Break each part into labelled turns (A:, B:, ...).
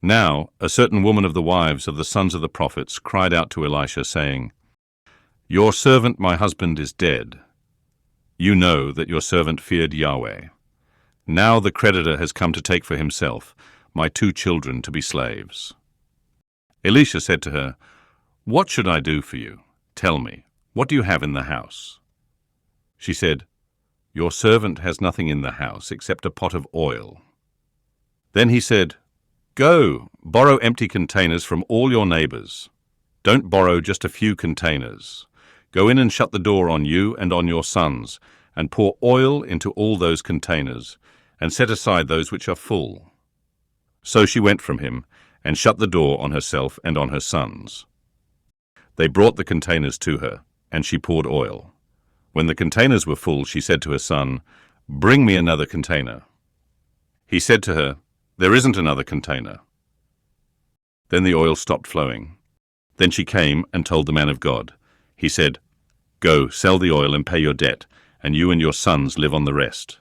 A: Now a certain woman of the wives of the sons of the prophets cried out to Elisha, saying, Your servant my husband is dead. You know that your servant feared Yahweh. Now the creditor has come to take for himself my 2 children to be slaves. Elisha said to her, What should I do for you? Tell me, what do you have in the house? She said, Your servant has nothing in the house except a pot of oil. Then he said, Go, borrow empty containers from all your neighbors. Don't borrow just a few containers. Go in and shut the door on you and on your sons, and pour oil into all those containers, and set aside those which are full. So she went from him, and shut the door on herself and on her sons. They brought the containers to her, and she poured oil. When the containers were full, she said to her son, Bring me another container. He said to her, There isn't another container. Then the oil stopped flowing. Then she came and told the man of God. He said, Go, sell the oil and pay your debt, and you and your sons live on the rest.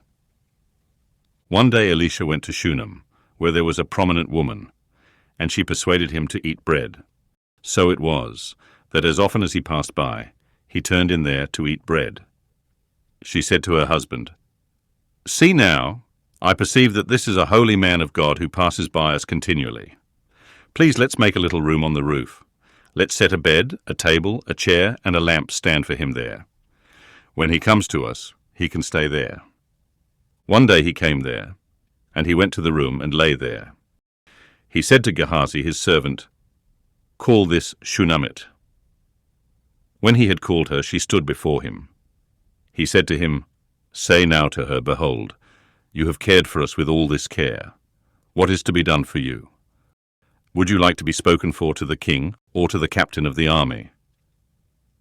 A: One day Elisha went to Shunem, where there was a prominent woman, and she persuaded him to eat bread. So it was, that as often as he passed by, he turned in there to eat bread. She said to her husband, See now, I perceive that this is a holy man of God who passes by us continually. Please let's make a little room on the roof. Let's set a bed, a table, a chair, and a lamp stand for him there. When he comes to us, he can stay there. One day he came there, and he went to the room and lay there. He said to Gehazi his servant, Call this Shunammite. When he had called her, she stood before him. He said to him, Say now to her, Behold, you have cared for us with all this care. What is to be done for you? Would you like to be spoken for to the king or to the captain of the army?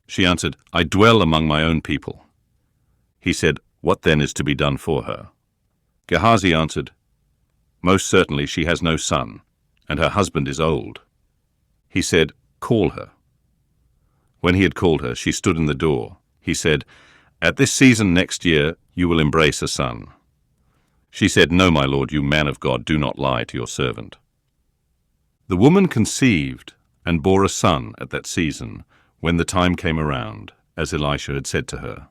A: She answered, I dwell among my own people. He said, What then is to be done for her? Gehazi answered, Most certainly she has no son, and her husband is old. He said, Call her. When he had called her, she stood in the door. He said, At this season next year you will embrace a son. She said, No, my lord, you man of God, do not lie to your servant. The woman conceived and bore a son at that season, when the time came around, as Elisha had said to her.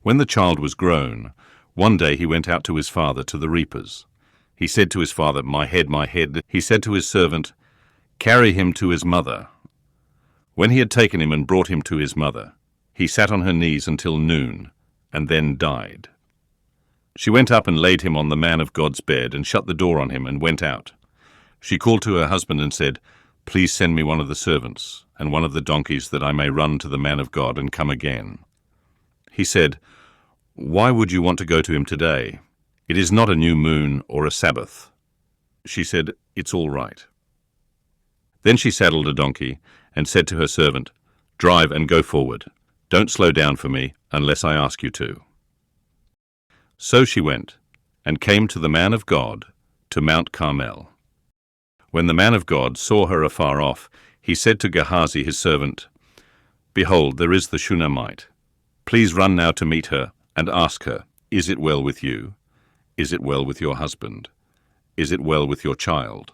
A: When the child was grown, one day he went out to his father to the reapers. He said to his father, My head, my head. He said to his servant, Carry him to his mother. When he had taken him and brought him to his mother, he sat on her knees until noon, and then died. She went up and laid him on the man of God's bed, and shut the door on him, and went out. She called to her husband and said, Please send me one of the servants, and one of the donkeys, that I may run to the man of God and come again. He said, Why would you want to go to him today? It is not a new moon or a Sabbath. She said, It's all right. Then she saddled a donkey, and said to her servant, Drive and go forward. Don't slow down for me, unless I ask you to. So she went, and came to the man of God, to Mount Carmel. When the man of God saw her afar off, he said to Gehazi his servant, Behold, there is the Shunammite. Please run now to meet her, and ask her, Is it well with you? Is it well with your husband? Is it well with your child?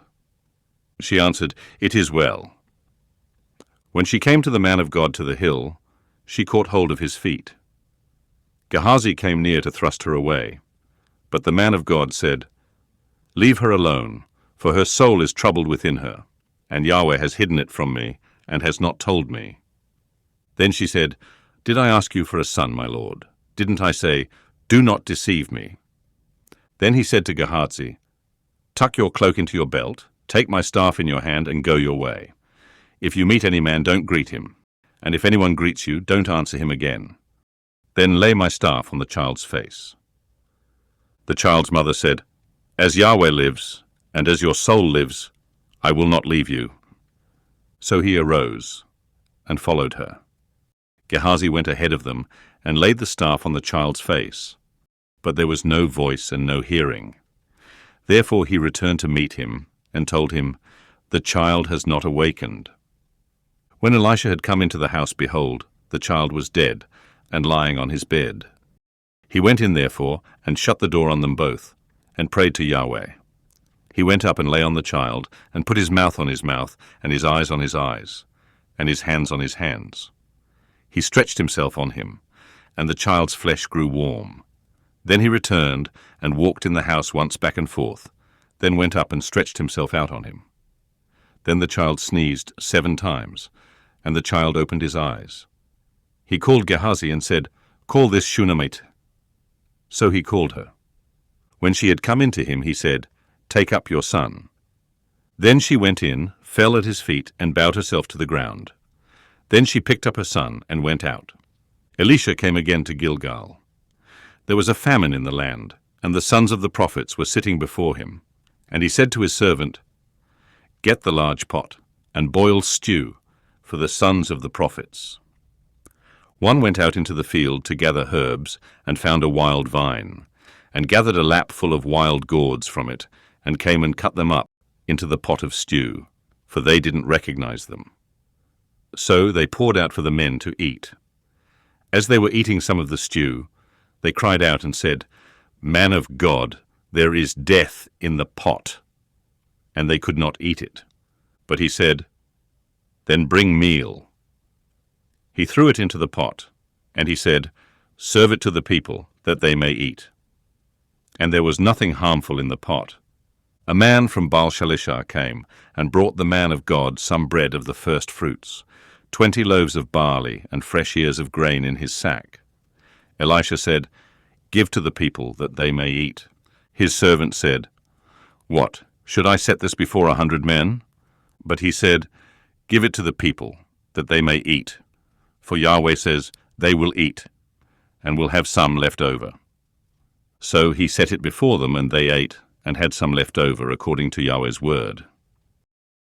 A: She answered, It is well. When she came to the man of God to the hill, she caught hold of his feet. Gehazi came near to thrust her away. But the man of God said, Leave her alone, for her soul is troubled within her, and Yahweh has hidden it from me, and has not told me. Then she said, Did I ask you for a son, my lord? Didn't I say, Do not deceive me? Then he said to Gehazi, Tuck your cloak into your belt, take my staff in your hand, and go your way. If you meet any man, don't greet him, and if anyone greets you, don't answer him again. Then lay my staff on the child's face. The child's mother said, As Yahweh lives, and as your soul lives, I will not leave you. So he arose and followed her. Gehazi went ahead of them and laid the staff on the child's face, but there was no voice and no hearing. Therefore he returned to meet him and told him, The child has not awakened. When Elisha had come into the house, behold, the child was dead, and lying on his bed. He went in therefore, and shut the door on them both, and prayed to Yahweh. He went up and lay on the child, and put his mouth on his mouth, and his eyes on his eyes, and his hands on his hands. He stretched himself on him, and the child's flesh grew warm. Then he returned and walked in the house once back and forth, then went up and stretched himself out on him. Then the child sneezed 7 times, and the child opened his eyes. He called Gehazi and said, "Call this Shunammite." So he called her. When she had come into him, he said, "Take up your son." Then she went in, fell at his feet, and bowed herself to the ground. Then she picked up her son and went out. Elisha came again to Gilgal. There was a famine in the land, and the sons of the prophets were sitting before him. And he said to his servant, "Get the large pot, and boil stew for the sons of the prophets." One went out into the field to gather herbs, and found a wild vine, and gathered a lap full of wild gourds from it, and came and cut them up into the pot of stew, for they didn't recognize them. So they poured out for the men to eat. As they were eating some of the stew, they cried out and said, "Man of God, there is death in the pot." And they could not eat it. But he said, "Then bring meal." He threw it into the pot, and he said, "Serve it to the people, that they may eat." And there was nothing harmful in the pot. A man from Baal-Shalisha came, and brought the man of God some bread of the first fruits, 20 loaves of barley, and fresh ears of grain in his sack. Elisha said, "Give to the people, that they may eat." His servant said, "What, should I set this before 100 men?" But he said, "Give it to the people, that they may eat. For Yahweh says, they will eat, and will have some left over." So he set it before them, and they ate, and had some left over, according to Yahweh's word.